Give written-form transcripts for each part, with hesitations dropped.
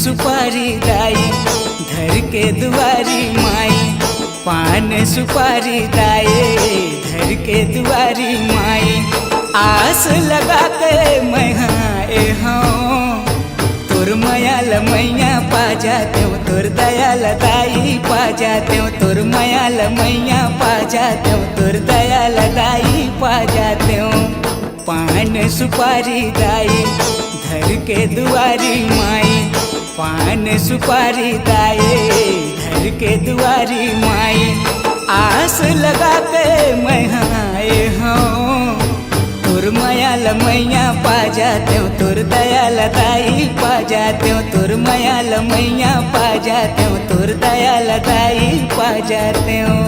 सुपारी दाई धर के दुआरी माई, पान सुपारी दाए धर के दुआरी माई। आस लगा के मैं हाँ तोर मयाल मैया पा जाते हो, तोर दयाल दाई पा जाते हो, तोर मयाल मैया पा जाते हो, तोर दयाल दाई पा जाते हो। पान सुपारी दाई धर के दुआरी माई, पान सुपारी दाए धर के दुआरी माई। आस लगा के मैं हाँ तोर मयाल मैया पा जाते हो, तोर दयाल दाई पा जाते हो, तोर मयाल मैया पा जाते हो, तोर दयाल दाई पा जाते हो।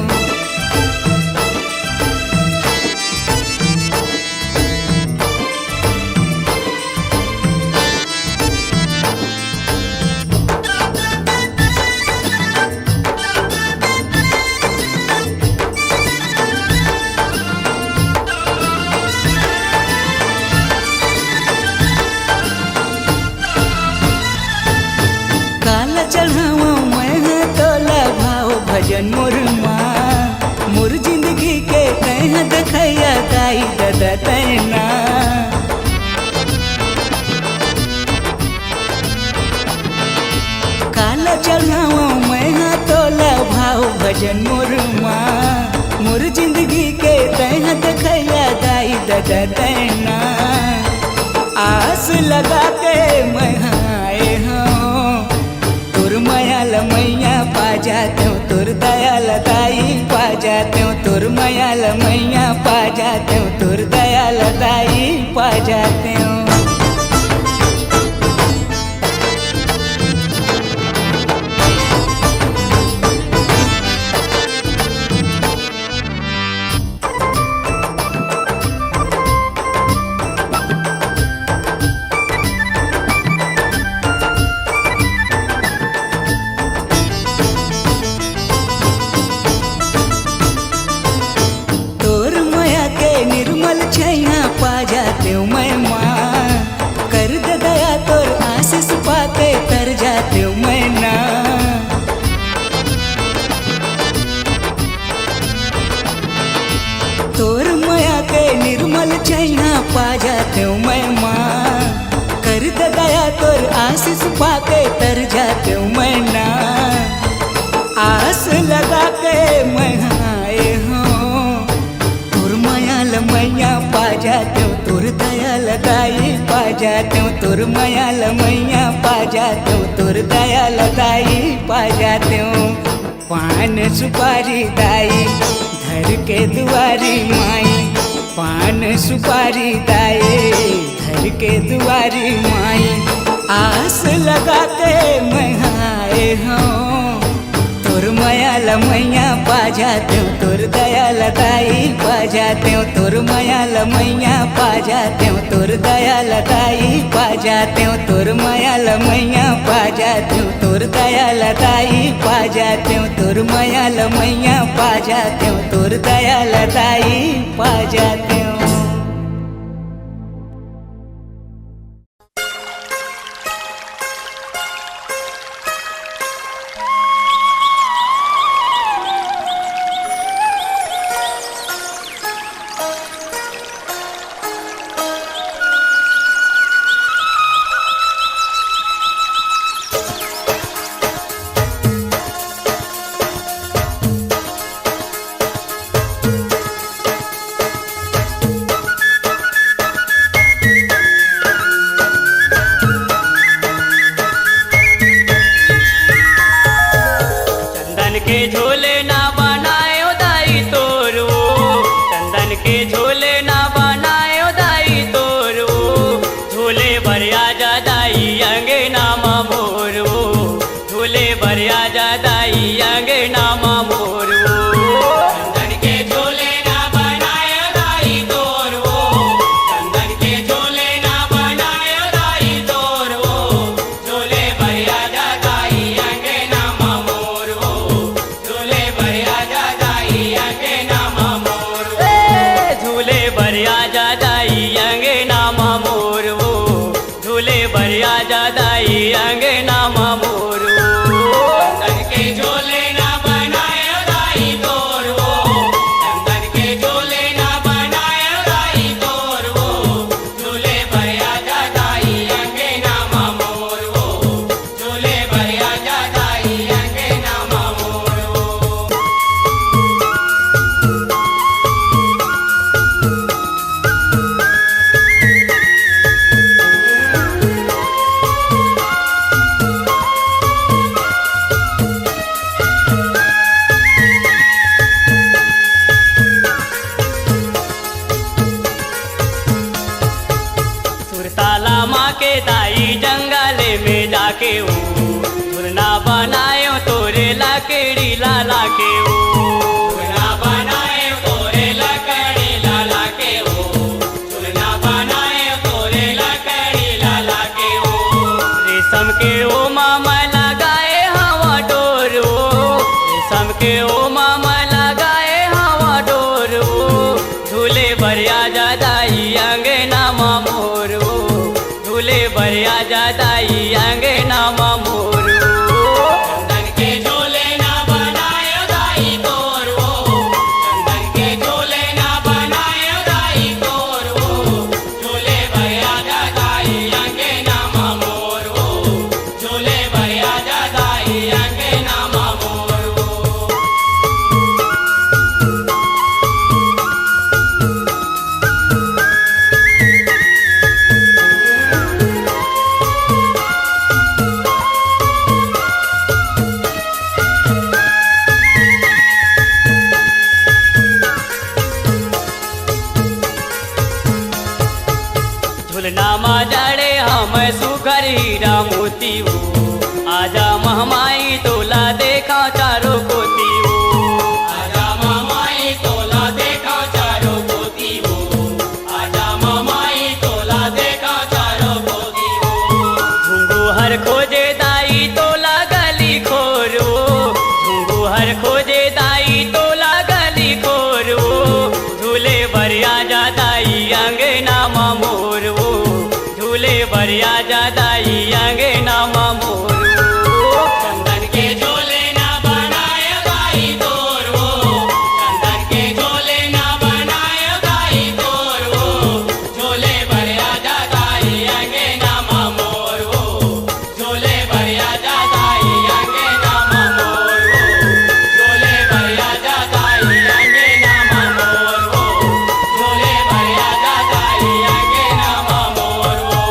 चढ़ावा मैं तोला भाव भजन मोर माँ, मोर जिंदगी के कह देखैया दाई दादा तैना। काला चढ़ावा मैं तोला भाव भजन मोर माँ, मोर जिंदगी के कह देखैया दाई दादा तैना। आस लगा के मैं तोर मयाल मैया पा जाते हो, तोर दयाल दाई पा जाते हो, तोर मयाल मैया पा जाते हो, तोर दयाल दाई पा जाते हो। छैया पा जाते हो मैं माँ, कर दे दया तोर आशीष पाके तर जाते हो मैं ना। तोर माया के निर्मल छैया पा जाते हो मैं माँ, कर दे दया तोर आशीष पाके तर जाते हो मैं ना। आस लगा के मैं मैया पा जाते हो, तोर दयाल दाई पा जाते हो, तोर मयाल मैया पा जाते हो, तोर दयाल दाई पा जाते हो। पान सुपारी दाई धर के दुआरी माई, पान सुपारी दाई धर के दुआरी माई। आस लगा के मैं हाँ तोर मयाल मैया पा जाते हो, तोर दयाल दाई पा जाते हो, तोर मयाल मैया पा जाते हो, तोर दयाल दाई पा जाते हो, तोर मयाल मैया पा जाते हो, तोर दयाल दाई पा जाते हो, तोर मयाल मैया पा जाते हो, तोर दयाल दाई पा जाते हो। बरिया जा दाई अंगना बनायो तोरे लकड़ी लाला के ओ, झूलना बनायो तोरे लकड़ी लाला के ओ, झूलना बनायो तोरे लकड़ी लाला के ओ। रेशम के ओ मामा लगाए हवा डोर ओ, रेशम के ओ मामा लगाए हवा डोर ओ, झूले भरिया जादाई अंगना मोर ओ, झूले भरिया जादाई अंगना मोर ओ। चंदन के झूले ना बनायो दाई तोर ओ, चंदन के झूले ना बनायो दाई तोर ओ, झूले भरिया जादाई अंगना मोर ओ, झूले भरिया जादाई अंगना मोर ओ। झुलना मा जड़े हम सुघर हीरा मोती हो, आजा महमाई तोला देखा चारो कोती हो, आजा मामाई तोला देखा चारो पोती हो, आजा मामाई तोला देखा चारो पोती हो। झुंगू हर खोजे दाई तोला गली खोरो, झुंगू हर खोजे दाई तोला गली खोरो, झूले भरिया जादाई अंगना मोर ओ, झूले भरिया जादाई अंगना मोर ओ। चंदन के झोले ना बनायो दाई तोर ओ, चंदन के झोले ना बनायो दाई तोर ओ, झोले भरिया जादाई अंगना मोर ओ, झोले भरिया जादाई अंगना मोर ओ, झोले भरिया जादाई अंगना मोर ओ, झोले भरिया जादाई अंगना मोर ओ।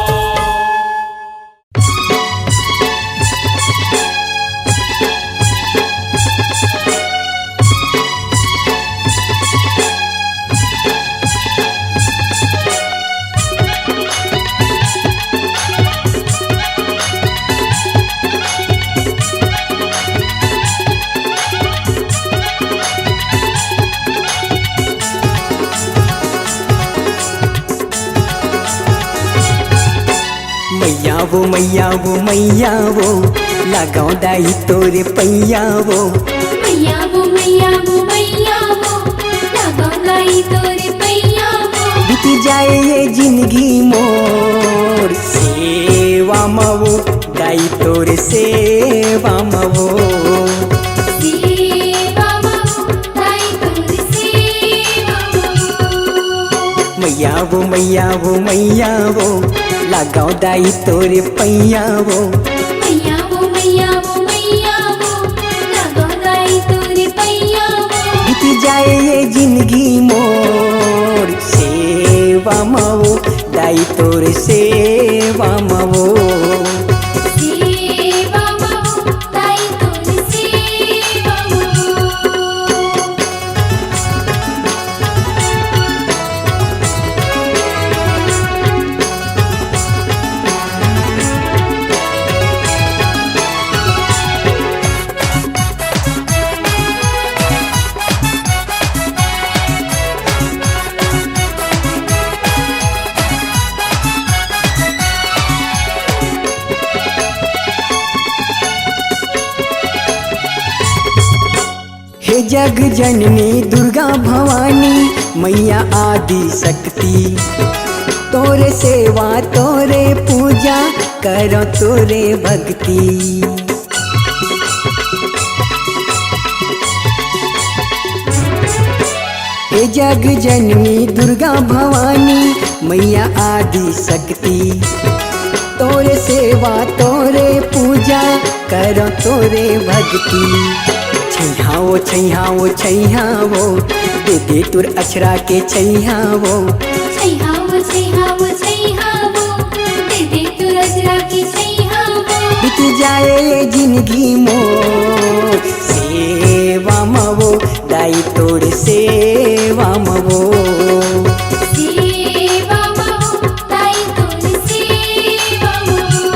मैया वो लगाओ दाई तोरे पैया वो, मैया वो लगाओ दाई तोरे पैया वो। बीत जाए ये जिंदगी मोर सेवा मवो दाई तोरे सेवा मवो। सेवा मवो दाई तोरे सेवा मवो। मैया वो लगाओ दाई तोरे पैया वो, मैया वो लगाओ दाई तोरे पैया वो। बीत जाए ये जिंदगी मोर सेवा मवो दाई तोरे सेवा मवो। सेवा मवो दाई तोरे सेवा मवो। हे जग जननी दुर्गा भवानी मैया आदि शक्ति, तोरे सेवा तोरे पूजा करो तोरे भक्ति। हे जग जननी दुर्गा भवानी मैया आदि शक्ति, तोरे सेवा तोरे पूजा करो तोरे भक्ति। छैहावो छैहावो छैहावो दे दे तुर अछरा के छैहावो, छैहावो छैहावो छैहावो दे दे तोर अजरा के छैहावो। बीत जाए ये जिंदगी मोर सेवा मवो दाई तोर सेवा मवो। सेवा मवो दाई तोर सेवा मवो।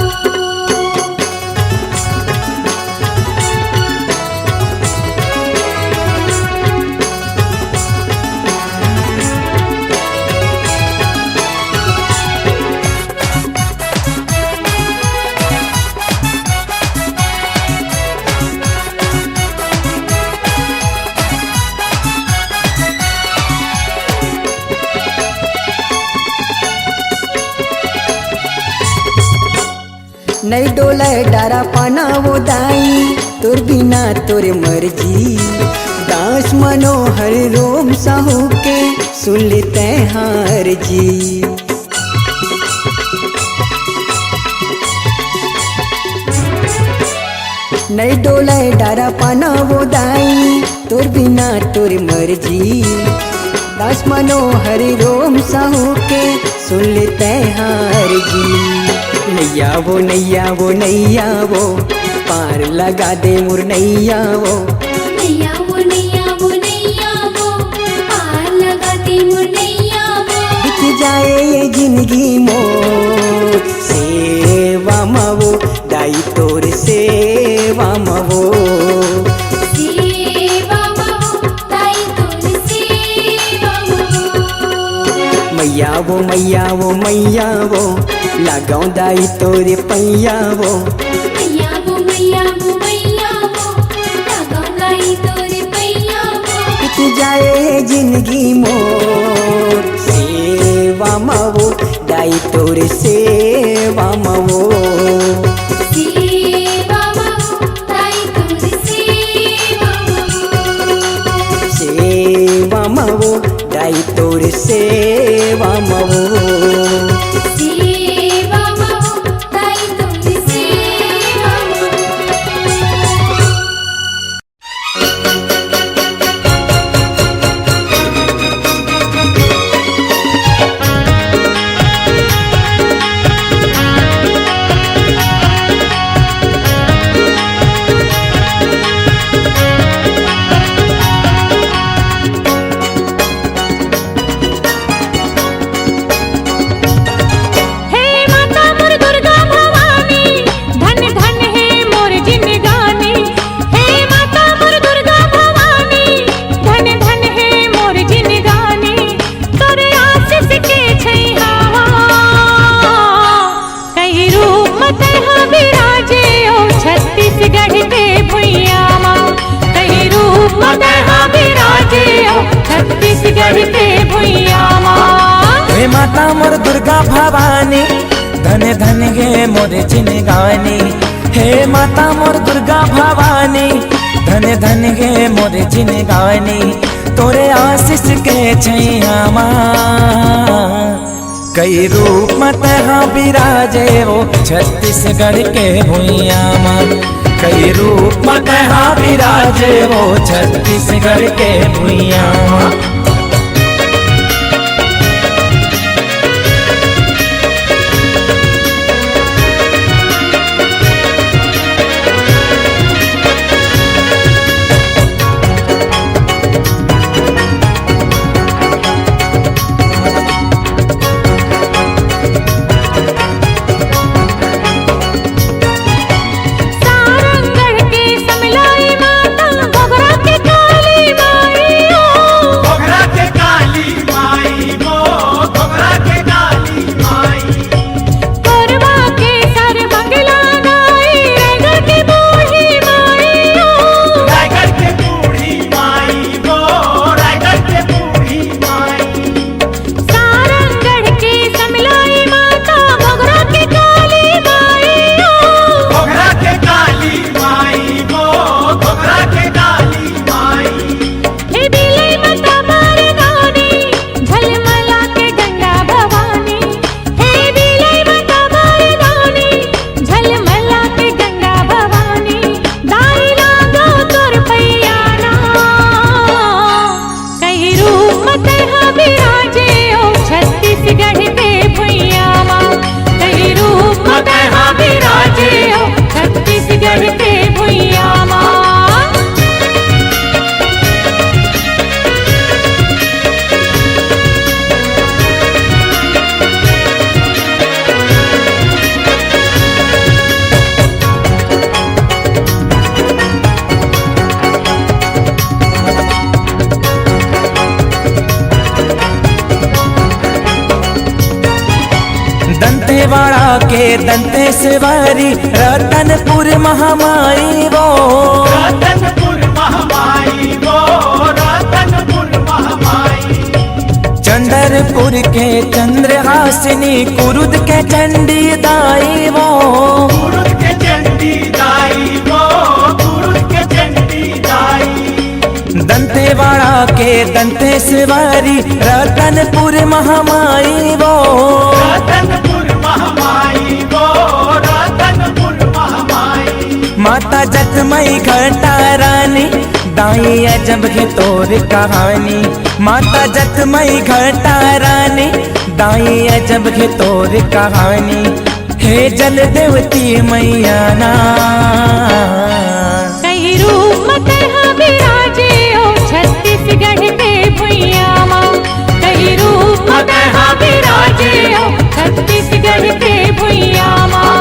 नहीं डोले डारा पाना वो दाई तोर बिना तोर मर्जी दास मनोहर रोम साहू के सुन लेते हार जी। नहीं डोले डारा पाना वो दाई तोर बिना तोर मर्जी दास मनोहर रोम साहू के सुन लेते हार जी। नैया वो नैया वो नैया वो पार लगा दे मुर नैया वो नैया वो नैया वो नैया वो पार लगा दे मुर नैया वो बीत जाए ये जिंदगी मोर सेवा मवो दाई तोर सेवा मवो सेवा मवो दाई तोर सेवा मवो। मैया वो मैया वो मैया वो लगाऊं दाई तोरे पैया वो मैया वो मैया वो मैया वो लगाऊं दाई तोरे पैया वो बीत जाए ये जिंदगी मोर सेवा मवो दाई तोरे सेवा मवो सेवा मवो दाई तोर सेवा मवो। सेवा मवो दाई तोरे सेवा मवो सेवा मवो दाई तोर सेवा मवो। हे माता मोर दुर्गा भवानी धन धन हे मोर जिनगानी। हे माता मोर दुर्गा भवानी धन धन हे मोर जिनगानी। तोरे आशीष के छैया कई रूप मत हाँ विराजे वो छत्तीसगढ़ के भुइया कई रूप मत हाँ विराजे वो छत्तीसगढ़ के भुइया। दंतेवाड़ा के दंतेश्वरी रतनपुर महामाई वो रतनपुर महामाई वो रतनपुर महामाई। चंद्रपुर के चंद्रहार विलासिनी कुरुद के चंडी दाई वो कुरुद के चंडी दाई वो कुरुद के चंडी दाई दंतेवाड़ा के दंतेश्वरी रतनपुर महामाई वो रतनपुर महामाई वो रतनपुर महामाई माता जगमई घटा रानी दाई अजब है तोर कहानी माता जगमई घटा रानी दाई अजब है तोर कहानी हे जल देवती मैया ना कई रूप मत विराजे ओ छत्तीसगढ़ के भुइया माँ कई रूप मत विराजे ओ छत्तीसगढ़ के भुइया माँ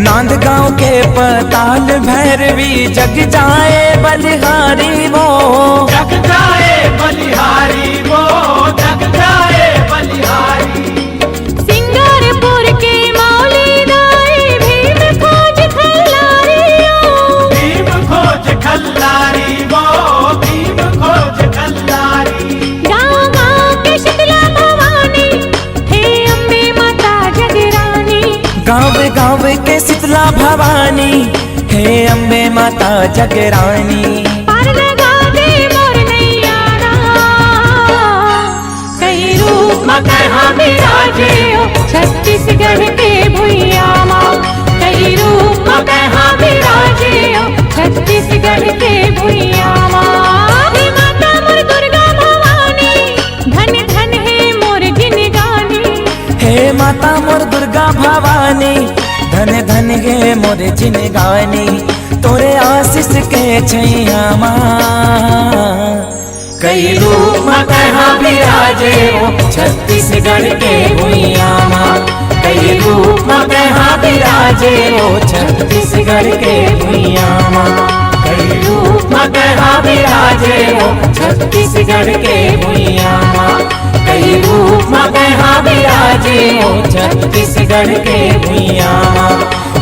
नांदगांव के पताल भैरवी जग जाए बलिहारी वो जग जाए बलिहारी वो जग जाए बलिहारी सिंगारपुर के मौली दाई भीम खोज खल्लारियों भीम खोज खल्लारी वो भीम खोज खल्लारी गाँव गाँव के शीतला भवानी हे अम्बे माता जगरानी गाँव गाँव के शीतला भवानी हे अम्बे माता जगरानी पार लगा दे मोर नैया कई रूप मत विराजे ओ छत्तीसगढ़ के भुइया माँ कई रूप मत विराजे ओ छत्तीसगढ़ के भुइया माँ हे माता मोर दुर्गा भवानी धन धन है मोर जिनगानी हे माता मोर दुर्गा भवानी धन धन गे मोर जिनगानी तोरे आशीष के छैया माँ कई रूप मत विराजे ओ छत्तीसगढ़ के भुइया माँ कई रूप मत विराजे ओ छत्तीसगढ़ के भुइया माँ कई रूप मत विराजे ओ छत्तीसगढ़ के भुइया माँ कई रूप मत विराजे ओ छत्तीसगढ़ के भुइया माँ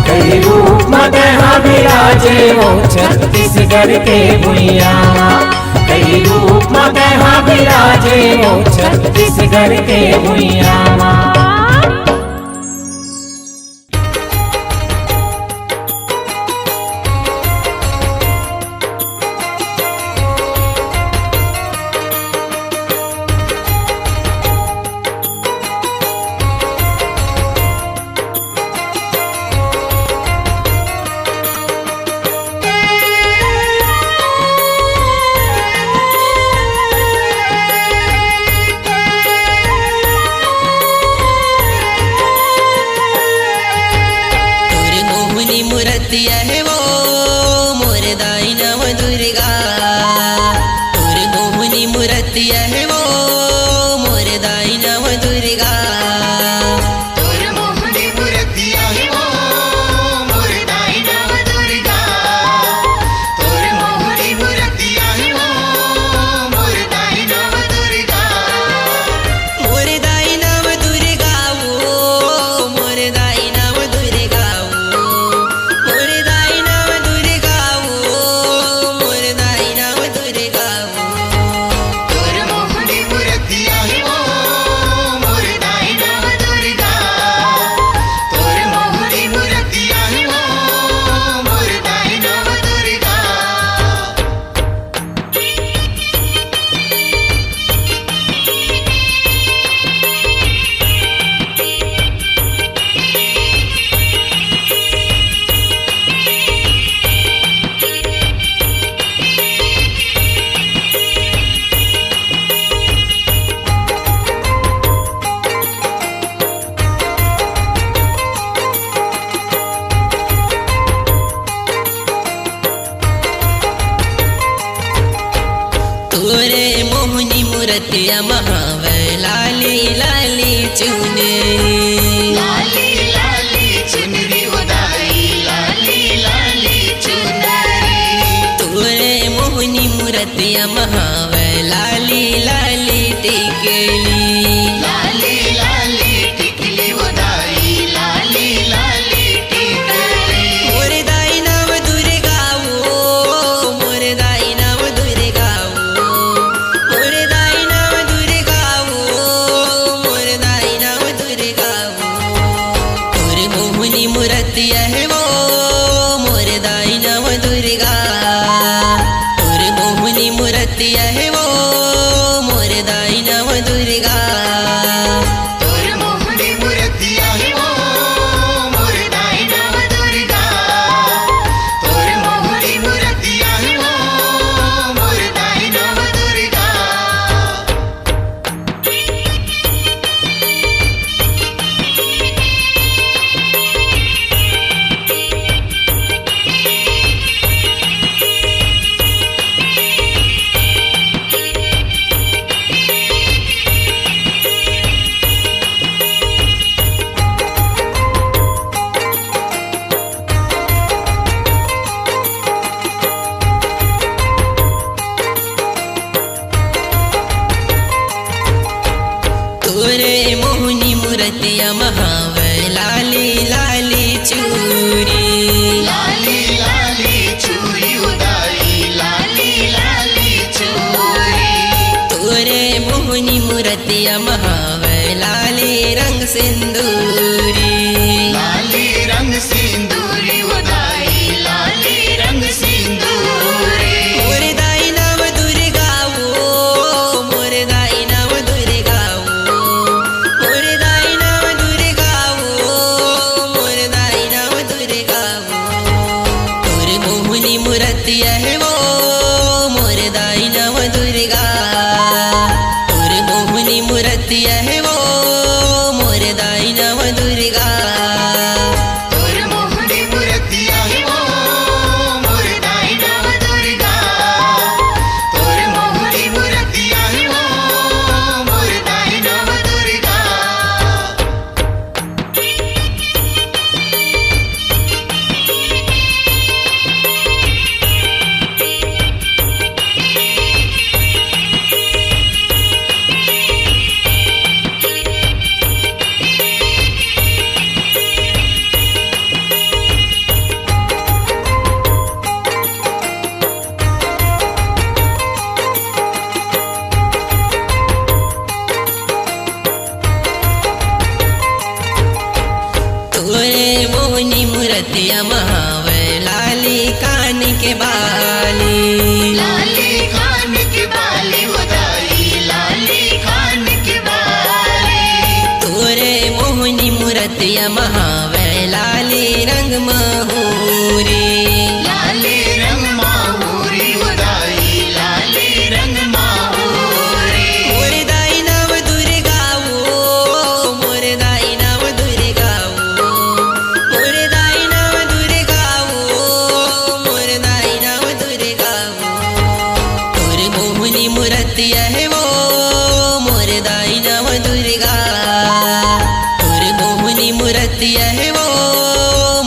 कई रूप मत विराजे ओ छत्तीसगढ़ के भुइया माँ कई रूप मत विराजे ओ छत्तीसगढ़ के भुइया माँ मूर्तिया है वो मोर दाई नव दुर्गा तोर मोहनी मूर्तिया है वो मोर दाई नव दुर्गा तोर मोहनी मूर्तिया है वो मोर दाई नव दुर्गा तोर मोहनी मूर्तिया है वो मोर दाई नव दुर्गा मोर दाई नव दुर्गा वो मोर दाई नव दुर्गा वो मोर दाई मूर्तिया महावे लाली लाली चुनरी लाली लाली चुनरी उदाई लाली लाली चुनरी तोरे मोहनी मूर्तिया महावे लाली लाली टिकली लाली लाली टिकली उदाई लाली लाली टिकली मोर दाई नाम दुर्गा वो मोर दाई नाम दुर्गा वो मोर दाई नाम दुर्गा वो मोर दाई नाम दुर्गा वो तोर मोहनी मूर्तिया है वो मोर दाई नाम दुर्गा तोर मोहनी मूर्तिया है वो मोर दाई नाम दुर्गा तोर मोहनी मूर्तिया है वो मोर दाई नाम दुर्गा तोर मोहनी मूर्तिया है वो मोर दाई नाम दुर्गा तोरे मोहनी मूर्तिया महावे लाली लाली चूरी लाली लाली चूरी उदाई लाली लाली चूरी तोरे मोहनी मूर्तिया महावे लाली रंग सिंदूरी लाली रंग सिंदूरी उदाई लाली रंग सिंदूरी मोर दाई नाम दुर्गा वो मोर दाई नाम दुर्गा वो मोर दाई नाम दुर्गा वो मोर दाई नाम दुर्गा वो तोर मोहनी मूर्तिया है वो मोर दाई नाम दुर्गा तोर मोहनी मूर्तिया है वो मोर दाई नाम दुर्गा तोर मोहनी मूर्तिया है वो मोर दाई नाम दुर्गा तोर मोहनी मूर्तिया है वो मोर दाई नाम दुर्गा तोरे मोहनी मूर्तिया महावे लाली कान के बाली लाली खान की बाली उदाई लाली खान की बाली तोरे मोहनी मूर्तिया महावे लाली रंग महूरी लाली रंग माहूरी उदाई लाली रंग माहूरी मोर दाई नाम दुर्गा वो मोर दाई नाम दुर्गा वो मोर दाई नाम दुर्गा वो मोर दाई नाम दुर्गा वो तोर मोहनी मूर्तिया है वो मोर दाई नाम दुर्गा तोर मोहनी मूर्तिया है वो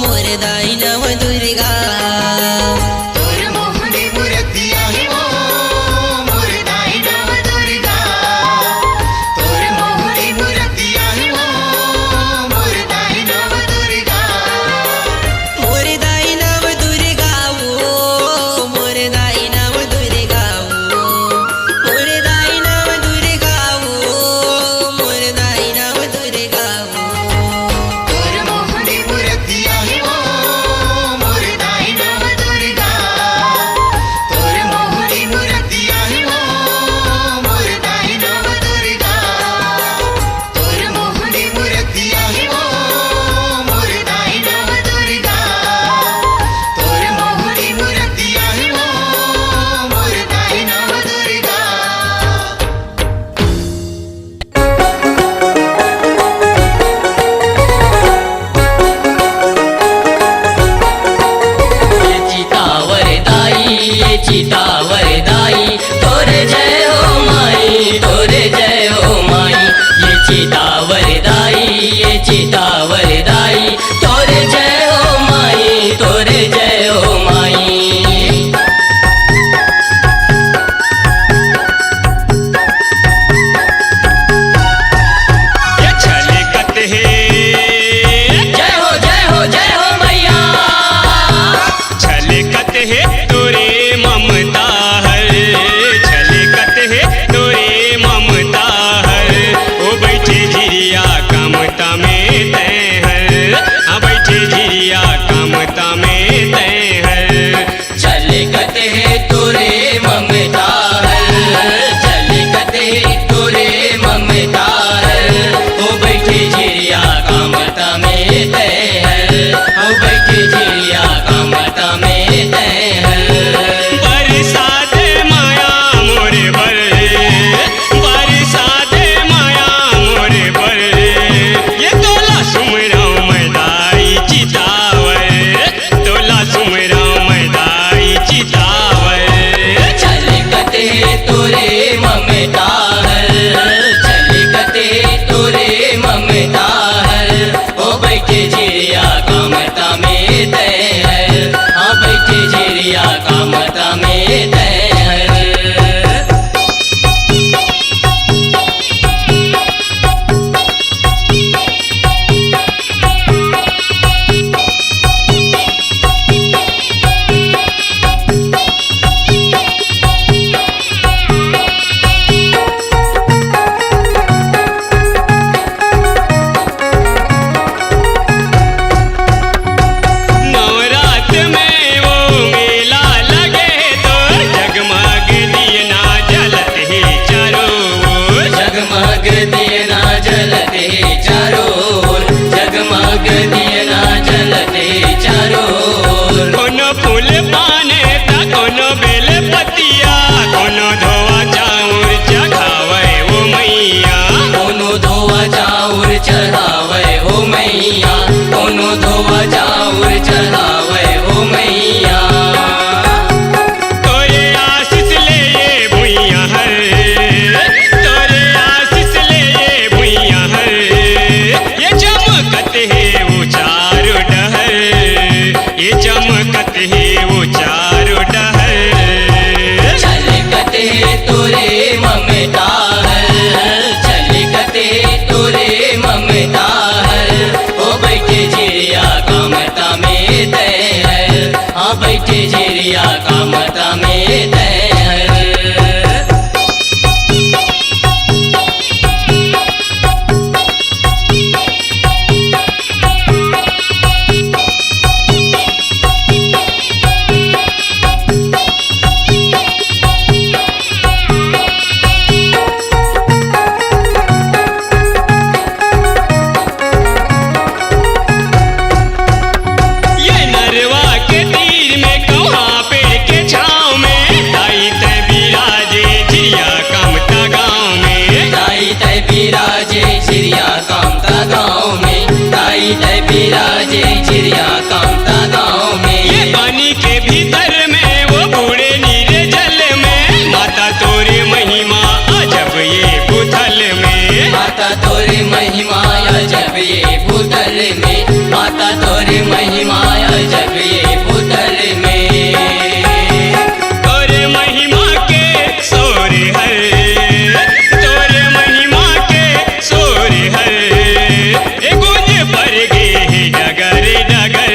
मोर दाई नाम दुर्गा तोर मोहनी मूर्तिया है वो मोर दाई नाम दुर्गा तोर मोहनी मूर्तिया है वो मोर दाई नाम दुर्गा मोर दाई नाम दुर्गा वो मोर दाई नाम दुर्गा वो मोर दाई नाम दुर्गा वो मोर दाई नाम दुर्गा वो तोर मोहनी में तय है, ओ बैठे चिड़िया का माता में तय है। बरसात माया मोरे बर, बरसात माया मोरे बर, ये तोला सुमराव मैदाई चितावर, तोला सुमराव मैदाई चितावर। चल कते तोरे ममता है, चल कते तोरे ममता है, ओ बैठे चिड़िया का माता में तय है, हाँ बैठे चिड़िया का माता में तय है। नवरात में वो मेला लगे तो जगमग दिए ना जलत ही चारों ओर। जगमग दिए ना जलते चारों ओर, जगमग दिए ना जलते चारों ओर। कोनो फूल पाने ता कोनो बेल पतिया, कोनो धोआ चाउर चढ़ावे वो मैया। कोनो धोआ चाउर चढ़ावे हो मैया, कोनो धोआ चाउर चढ़ावे हो मैया। तोरे आशीष ले ये भुइया हर, तोरे आशीष ले ये भुइया हर, ये चमकत है वो चारों डहर, ये चमकत है वो चारों डहर। चल कते तोरे ममता है, चल कते तोरे ममता है, ओ बैठे चिड़िया का माता में तय है, हाँ बैठे चिड़िया का माता में तय है। ये नरवा के तीर में कहाँ पेड़ के छाँव में, दाई तय बिराजे चिड़िया कामता गाँव में। दाई तय बिराजे चिड़िया कामता गाँव में, दाई तय बिराजे चिड़िया कामता गाँव में। ये पानी के भीतर में वो बूढ़े नीरे जल में, माता तोरे महिमा अजब ये भूतल में। माता तोरे महिमा जब ये भूतल में, माता तोरे महिमा जब ये भूतल में। तोरे महिमा के सोरे हर, तोरे महिमा के सोरे हर, ए गुंज पर गे हे डगर डगर,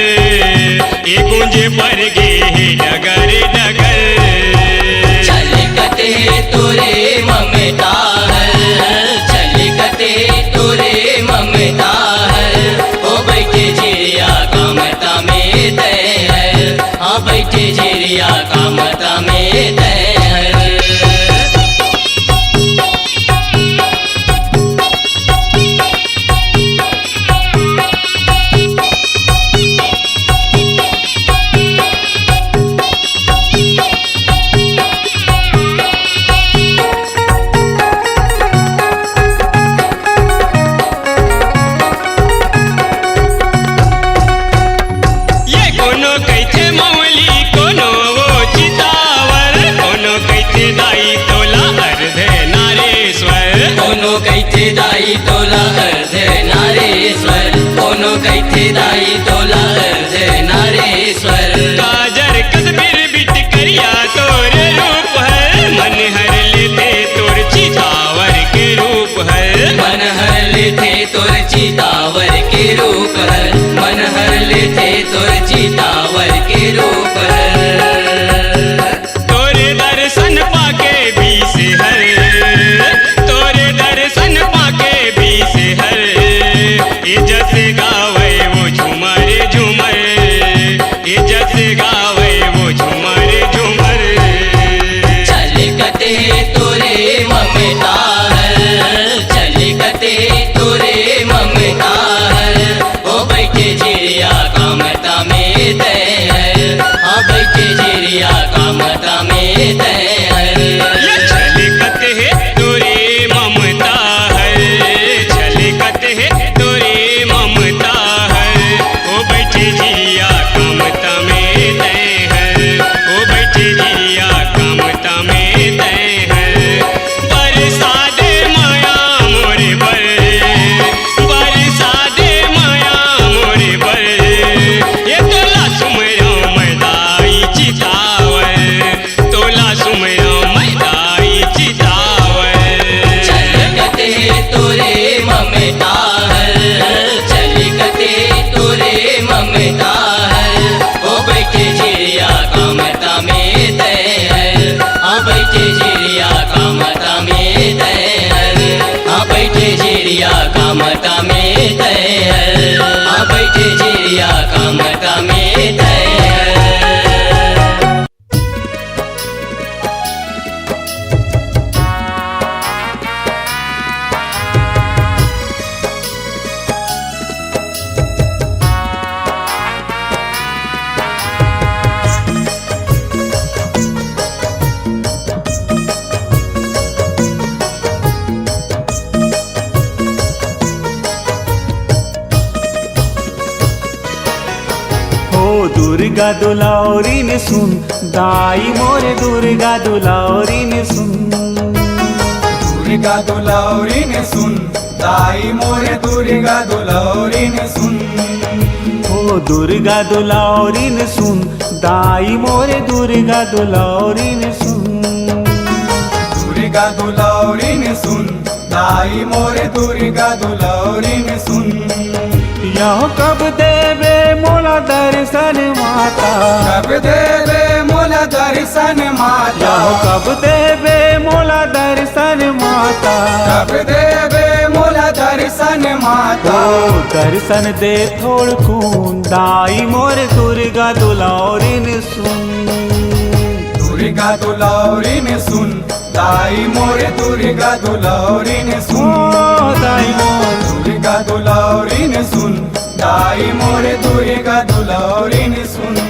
ए गुंज पर गे हे डगर डगर। चल कते तोरे ममता है, चल कते तोरे ममता है, ओ बैठे चिड़िया का माता में तय है, हाँ बैठे चिड़िया का माता में तय है। ये कोनो कैथे मौली, कोनो वो चितावर, कोनो कैथे दाई तोला अर्धे नारेश्वर। कोनो कैथे दाई तोला अर्धे नारेश्वर, कोनो कैथे दाई तोला अर्धे नारेश्वर। काजर कसबिर बिट करिया तोरे रूप है, मन हर लेते तोर चितावर के रूप है। मन हर लेते तोर चितावर के रूप है, मन हर लेते तोर चितावर के रूप है। तोरे दर्शन पाके बीस हर, तोरे दर्शन पाके बीस हर, ये जस गावे वो झूमर झूमर, ये जस गावे वो झूमर झूमर। चल कते तोरे ममता है, चल कते तोरे ममता है, ओ बैठे चिड़िया कामता में तैर, हाँ बैठे चिड़िया कामता में तैर। दुर्गा दुलारी ने सुन, दाई मोरे दुर्गा दुलारी ने सुन। दुर्गा दुलारी ने सुन, दाई मोरे दुर्गा दुलारी ने सुन। ओ दुर्गा दुलारी ने सुन, दाई मोरे दुर्गा दुलारी ने सुन। दुर्गा दुलारी ने सुन, दाई मोरे दुर्गा दुलारी ने सुन। यहाँ कब देवे मोला दर्शन माता, कब देवे मोला दर्शन माता। यहाँ कब देवे मोला दर्शन माता, कब देवे मोला दर्शन माता। ओ दर्शन दे थोड़ खून, दाई मोर दुर्गा दुलारी ने सुन। दुर्गा दुलारी ने सुन, दाई मोरे दुर्गा दुलारी ने सुन। दाई मोर दुर्गा दुलारी ने सुन, दाई मोरे दुर्गा दुलारी ने सुन।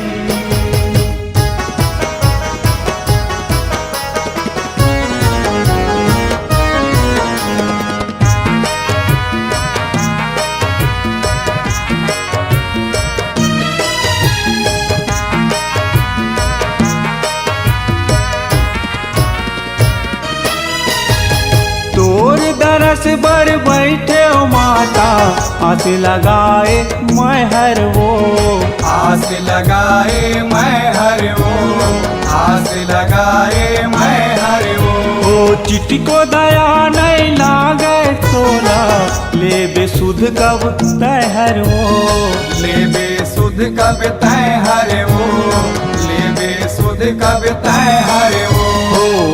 दरस बर बैठे ओ माता, आस लगाए मैं हर वो। आस लगाए मैं हर वो, आस लगाए मैं हर वो। ओ चिट्ठी को दया नहीं लागे तोला, ले बेसुध कब तय हर वो। ले बेसुध कब तय हर वो, ले बेसुध कब तय हर वो।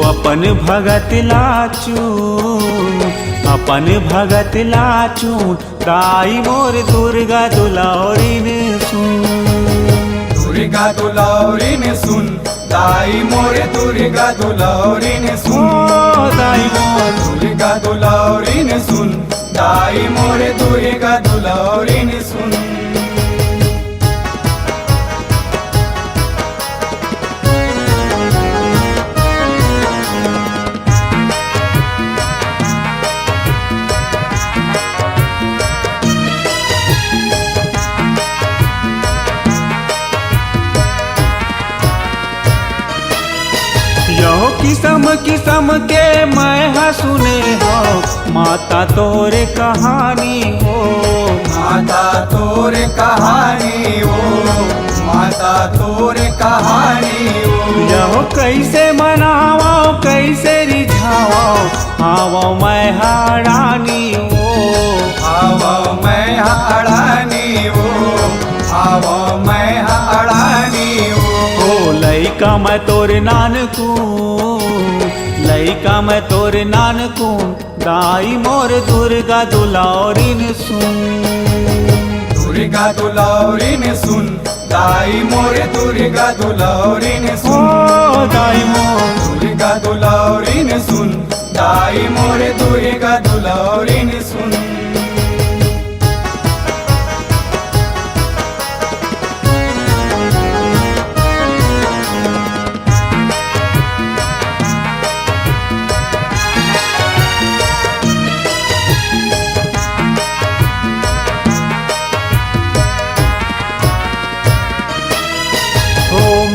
अपन भगत लाचू, अपन भगत लाचू, दाई मोर दुर्गा दुलारी ने सुन। दुर्गा दुलारी ने सुन, दाई मोर दुर्गा दुलारी ने सुन। दाई मोर दुर्गा दुलारी ने सुन, दाई मोर दुर्गा दुलारी ने सुन। किस्म किस्म के मैं हाँ सुने हो, माता तोरे कहानी हो। माता तोरे कहानी हो, माता तोरे कहानी हो। यहो कैसे मनाओ कैसे रिझाओ, आवो मैं हारानी हो। आवो मैं हारानी हो, आवो मैं हारानी हो। ओ लइका मैं तोरे नानकू, लइका मैं तोरे नानकू, दाई मोर दुर्गा दुलारी ने सुन। दुर्गा दुलारी ने सुन, दाई मोर दुर्गा दुलारी ने सुन। दाई मोर दुर्गा दुलारी ने सुन, दाई मोर दुर्गा दुलारी ने सुन।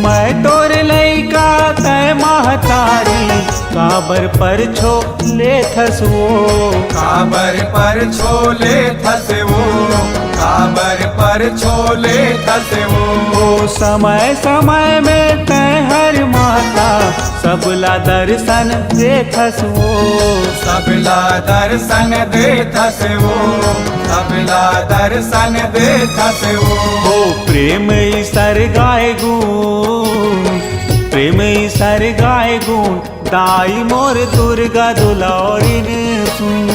मैं तोरे लइका तय महतारी, काबर पर छोले थसवो। काबर पर छोले थसवो, काबर पर छोले थसवो। ओ समय समय में तय हर माता, सबला दर्शन दे थसवो। सबला दर्शन दे थसवो, सबला दर्शन दे थसवो। ओ प्रेम ईसर गाय गुण, प्रेम ईसर गाय गुण, दाई मोर दुर्गा दुलारी ने सुन।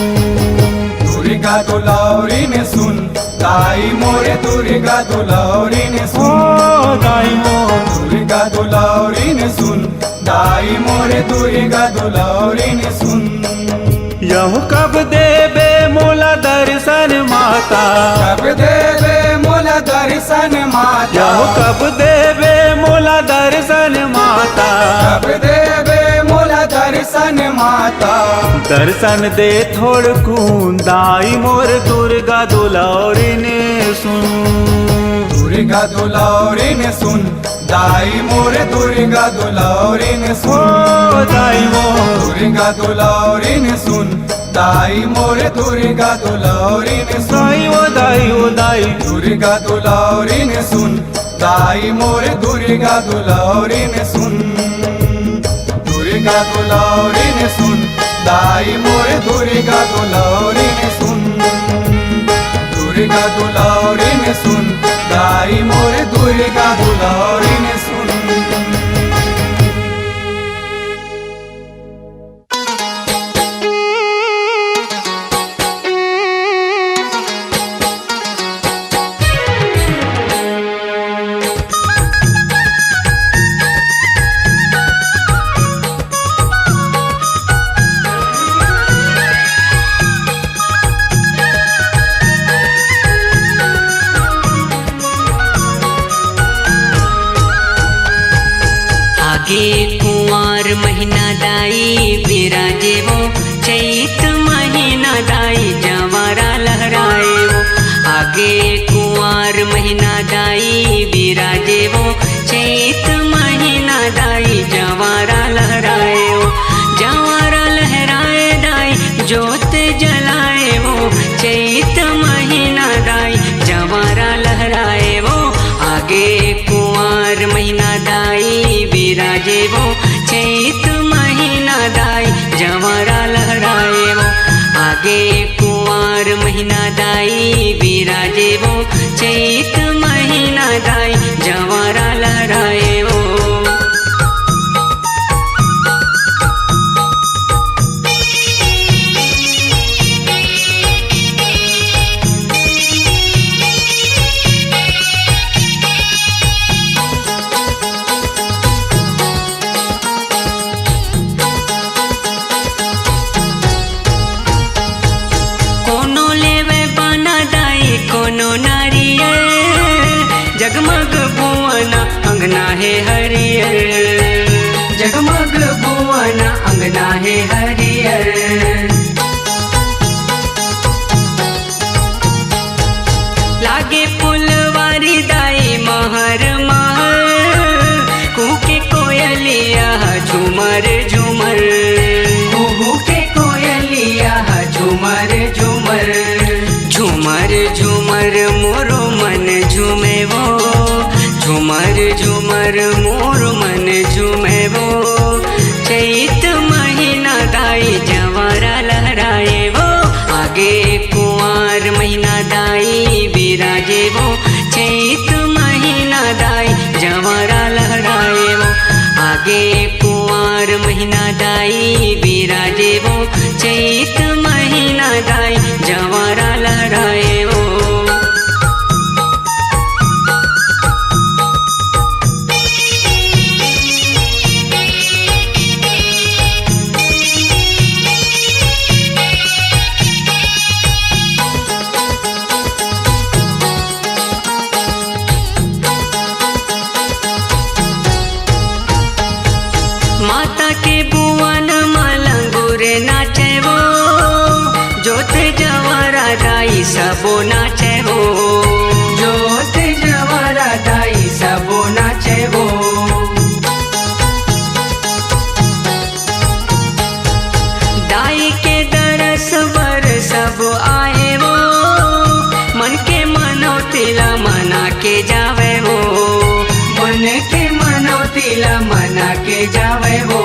दुर्गा दुलारी ने सुन दाई मोरे दुर्गा दुलारी ने सुन दाई मोरे दुर्गा दुलारी ने सुन दाई मोरे दुर्गा दुलारी ने सुन यहु कब देवे मोला दर्शन माता कब देवे मोला दर्शन माता यहु कब देवे मोला दर्शन माता कब देवे मोला दर्शन माता दर्शन दे थोड़कून दाई मोर दुर्गा दुलारी ने सुन दुर्गा दुलारी ने सुन दाई मोरे दुर्गा दुलारी ने सुन दाई मोर दुर्गा दुलारी ने सुन दाई मोरे दुर्गा दुलारी ने सुन दाई दुर्गा दुलारी ने सुन दाई मोरे दुर्गा दुलारी ने सुन दुर्गा दुलारी ने सुन दाई मोरे दुर्गा दुलारी ने सुन दुर्गा दुलारी ने सुन दाई मोरे दुर्गा दुलारी ने सुन आगे कुंवर महीना दाई विराजे वो चैत महीना दाई जवारा लहराए वो आगे कुंवर महीना दाई विराजे वो चैत महीना दाई जवारा लहराए वो जवारा लहराए दाई जोत जलाए वो चैत महीना दाई जवारा लहराए वो आगे कुंवर महीना दाई विराजे वो चैत महीना दाई जवारा लहराए वो आगे कुंवर महीना दाई विराजे वो चैत महीना दाई जवारा लहराए वो जगमग भुवना अंगना है हरियर जगमग भुवना अंगना है हरियर लागे फुलवारी दाई महर महर कूके कोयलिया झूमर झूमर कूके कोयलिया झूमर झूमर झूमर झूमर मोरो मन झूमे वो झूमर झूमर मोर मन झूमे वो चैत महीना दाई जवारा लहराए वो आगे कुंवर महीना दाई विराजे वो चैत महीना दाई जवारा लहराए वो आगे कुंवर महीना दाई विराजे वो चैत महीना दाई जवारा लहराए वो माता के बुवन मलंगुर नाचे वो जोत जवारा दाई सबो नाचे वो जोत जवारा दाई सबो नाचे वो दाई के दरस बर सब आए वो मन के मनोतिला मना के जावे वो मन के मनोतिला मना के जावे वो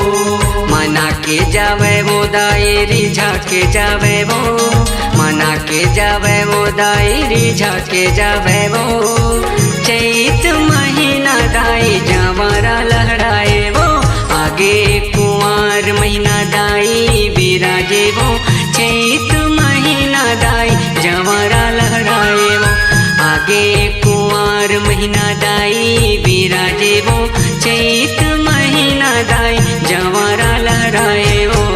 मना के जावे वो दाई रिझा के जावे वो मना के जावे वो दाई रिझा के जावे वो चैत महीना दाई जवारा लहराए वो आगे कुंवर महीना दाई विराजे वो चैत महीना दाई कुंवार महीना दाई विराजे वो चैत महीना दाई जवारा लहराए वो।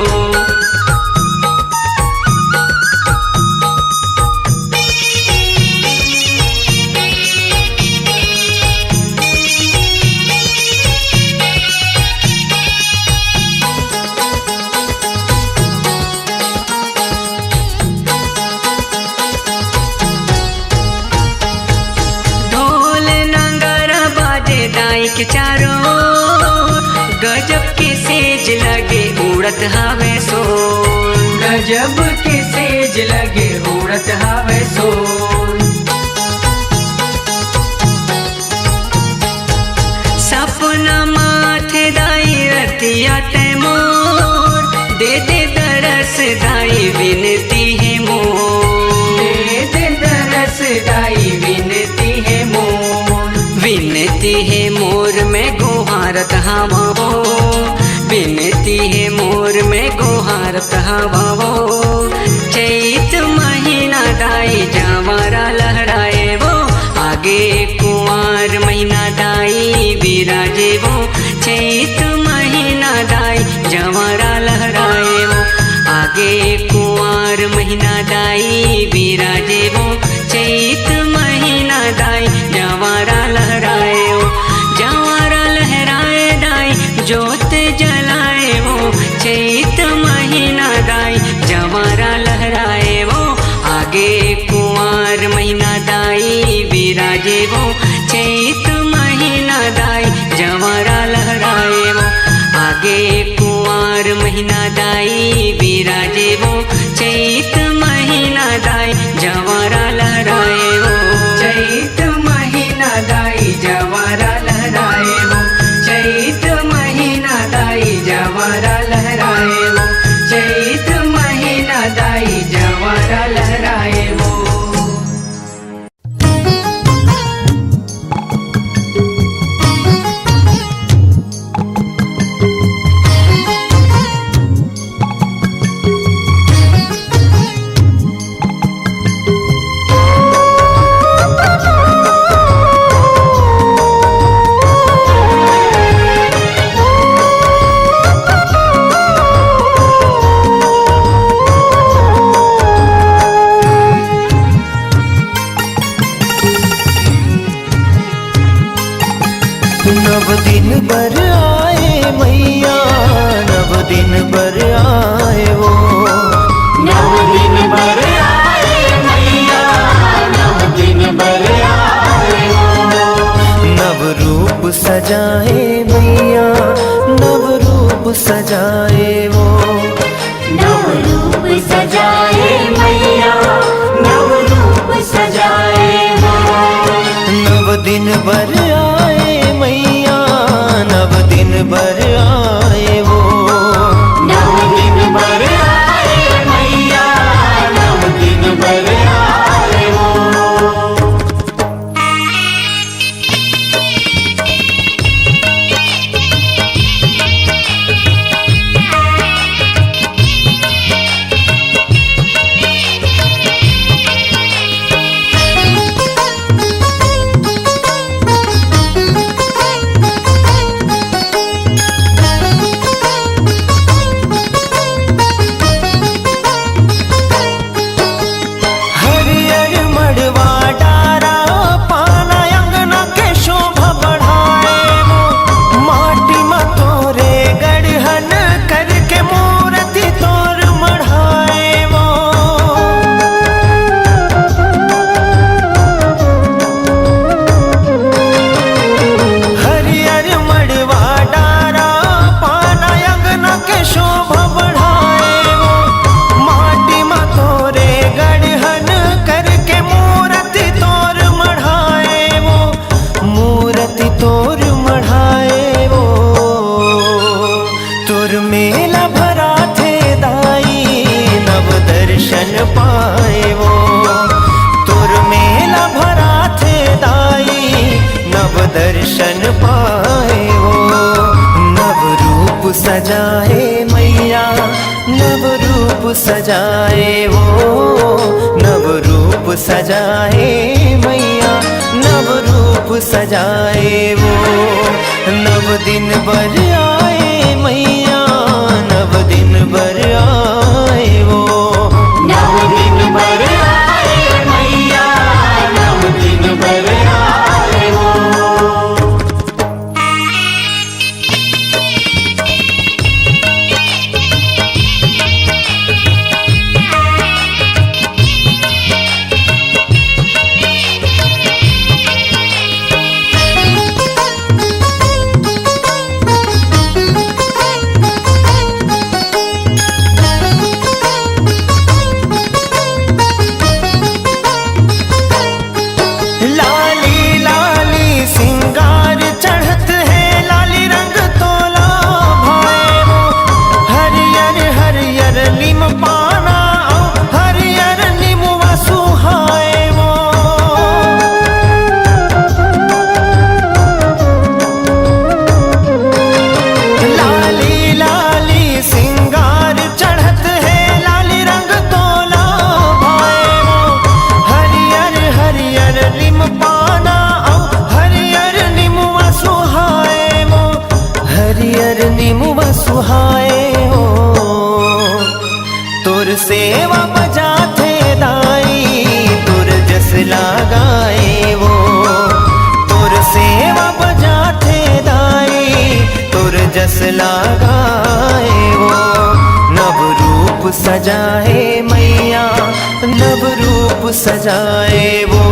के चारों गजब के सेज लगे उड़त हवे सो, गजब के सेज लगे उड़त हवे सो। सपना माथे दाई रतिया ते मोर दे दे दरस दाई विनती है मोर, दे दे दरस दाई विनती है मोर, विनती है मोर में गोहारत हवा वो, विनती है मोर में गोहारत हवा वो। चैत महीना दाई जवारा लहराए वो, आगे कुंवार महीना दाई विराजे वो चैत महीना दाई जवारा लहराए वो, आगे कुंवार महीना दाई विराजे वो चैत महीना दाई जवारा लहराए वो, जवारा लहराए दाई जोत जलाए वो चैत महीना दाई जवारा लहराए वो, आगे कुंवार महीना दाई विराजे वो चैत महीना दाई जवारा लहराए वो, आगे कुंवार महीना दाई विराजे वो चैत महीना दाई जवारा लहराए वो, चैत महीना दाई जवारा लहराए वो, चैत महीना दाई जवारा लहराए वो, चैत महीना दाई जवारा लहराए वो। नव दिन बर आए मैया, नव दिन बर आए वो, नव दिन बर आए मैया, नव दिन बर आए वो। नव रूप सजाए मैया, नव रूप सजाए वो, नव रूप सजाए मैया, नव रूप सजाए वो। नव दिन बर आए मैया, नव दिन बर आए वो, नव दिन बर आए मैया, नव दिन बर आए वो। दर्शन पाए वो, नव रूप सजाए मैया, नव रूप सजाए वो, नव रूप सजाए मैया, नव रूप रूप सजाए वो। नव दिन बर आए मैया, नव दिन बर आए वो। नव दिन बर आए मैया, नव दिन बर आए वो। सुहाए हो तुर सेवा बजाते दाई, तुर जस लगाए वो। तुर सेवा बजाते दाई, तुर जस लगाए वो। नव रूप सजाए मैया, नव रूप सजाए वो।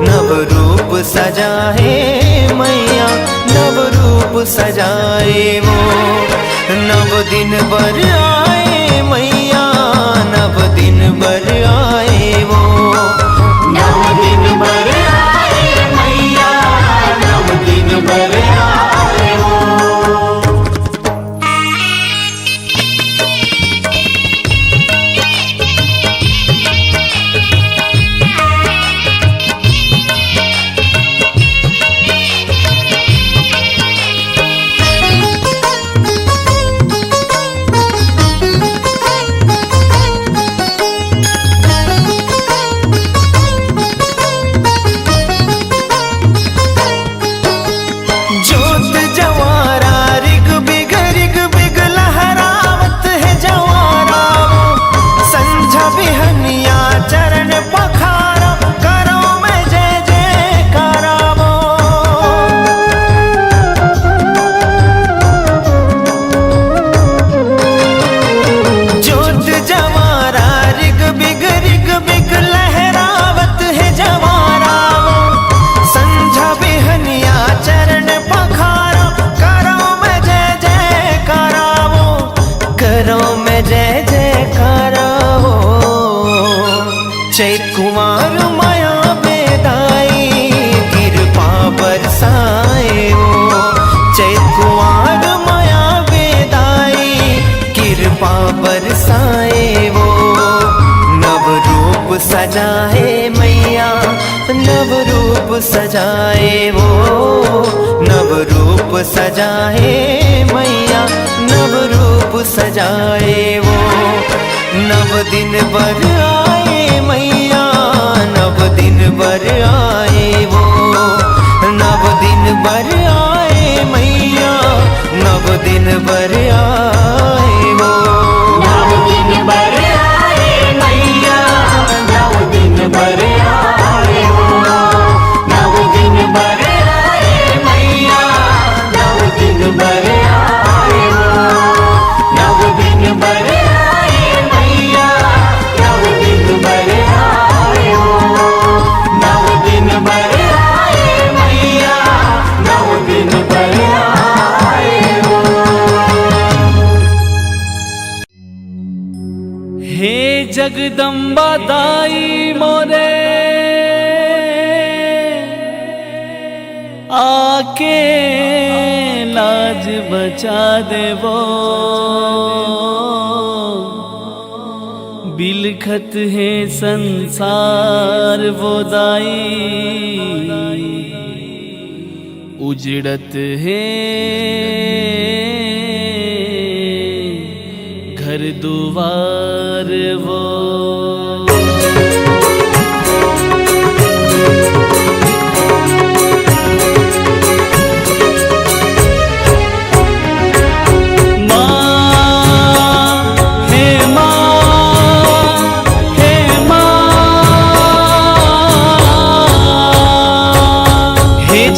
नव रूप सजाए मैया, नव रूप सजाए वो। नव दिन बर आए मैया, नव दिन बर आए वो। नव दिन बर आए मैया, नव दिन बर आए वो। चैत कुमार माया बेदाई, कृपा बरसाए वो। चैत कुमार माया बेदाई, कृपा बरसाए वो। नव रूप सजाए मैया, नव रूप सजाए वो। नव रूप सजाए मैया, नव रूप सजाए वो। नव दिन बर आए मैया, नव दिन बर आए वो। नव दिन बर आए मैया, नव दिन बर आए वो। नव दिन बर आए मैया, नव दिन बर आए वो। नव दिन बर आए मैया, नव दिन बर आए वो। नव दिन बर आए मैया, नव दिन बर आए वो। नव दिन बर आए मैया, नव दिन बर आए वो। हे जगदम्बा दाई मोरे, आके लाज बचा देवो। बिलखत है संसार वो दाई, उजड़त है घर दुआर वो।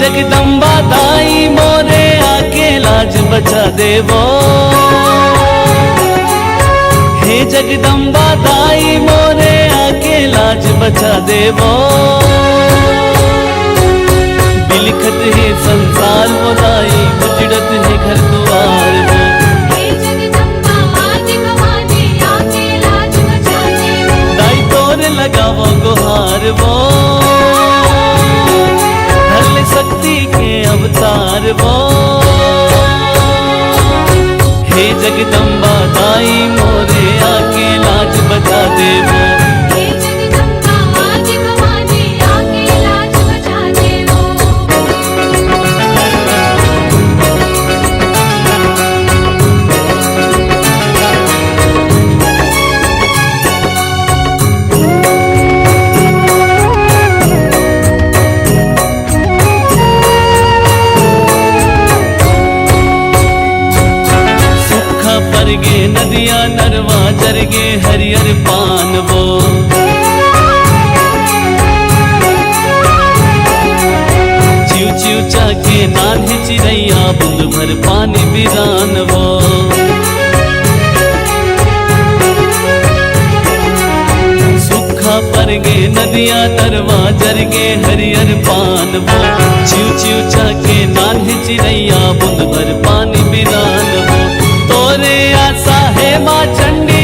जगदम्बा दाई मोरे आके लाज बचा देवो। हे जगदम्बा दाई मोरे आके लाज बचा देवो। बिलखत है संसार वो दाई, उजड़त है घर द्वार वो। हे जगदम्बा आज भवानी आके लाज बचा देवो। दाई तोर लगावो गुहार वो, हर शक्ति के अवतार वो। हे जगदम्बा दाई मोरे आके लाज बचा देवो। हे जगदम्बा आज भवानी आके लाज बचा देवो। सूखा परगे नदिया नरवा जरगे हरियर पान वो। चिव चिव चाके नान्हे चिड़ैया बूंद भर पानी बिरान वो। सूखा परगे नदिया नरवा जरगे हरियर पान वो। चिव चिव चाके नान्हे चिड़ैया बूंद भर पानी बिरान वो। तोरे आशा है माँ चंडी,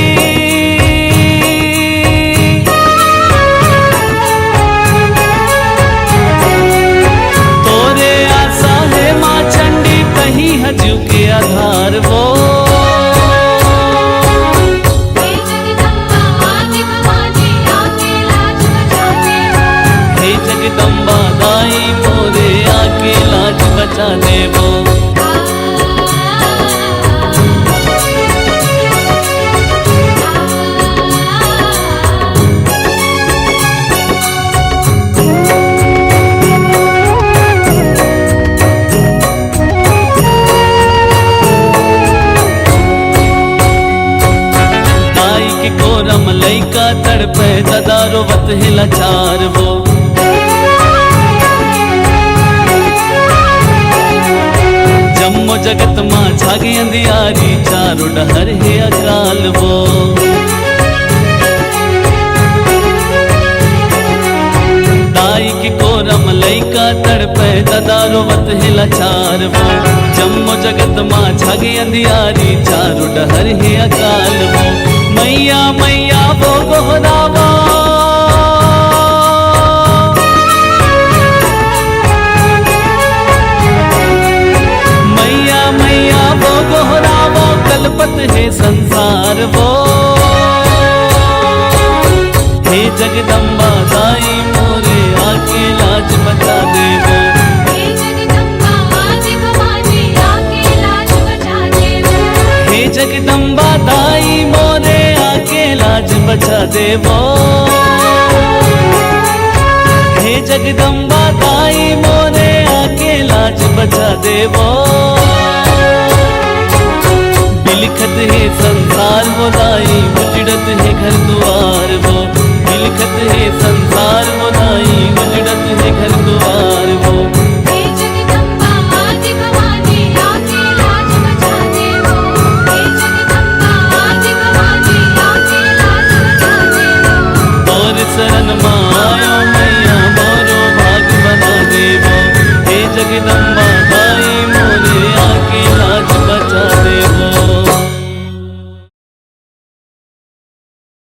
तोरे आशा है माँ चंडी, कहीं हजू के आधार वो। हे जगदम्बा आज भवानी आके लाज बचा देवो। हे जगदम्बा दाई मोरे आके लाज बचा देवो। दाई के कोरम लइका तड़पे ददा रोवत है लाचार वो। जम्मो जगत माँ छागी अंधियारी, चारों डहर है अकाल वो। दाई के कोरम लइका तड़पे ददा रोवत है लाचार वो। जम्मो जगत माँ छागी अंधियारी, चारों डहर है अकाल वो। मैया मैया वो गोहरावा, मैया मैया वो गोहरावा, कलपत है संसार वो। हे जगदम्बा दाई मोरे आके लाज बचा देवो। हे जगदम्बा आज भवानी आके लाज बचा देवो। हे जगदम्बा दाई मोरे आके लाज बचा देवो। हे जगदम्बा दाई मोरे आके लाज बचा देवो। बिलखत है संसार वो दाई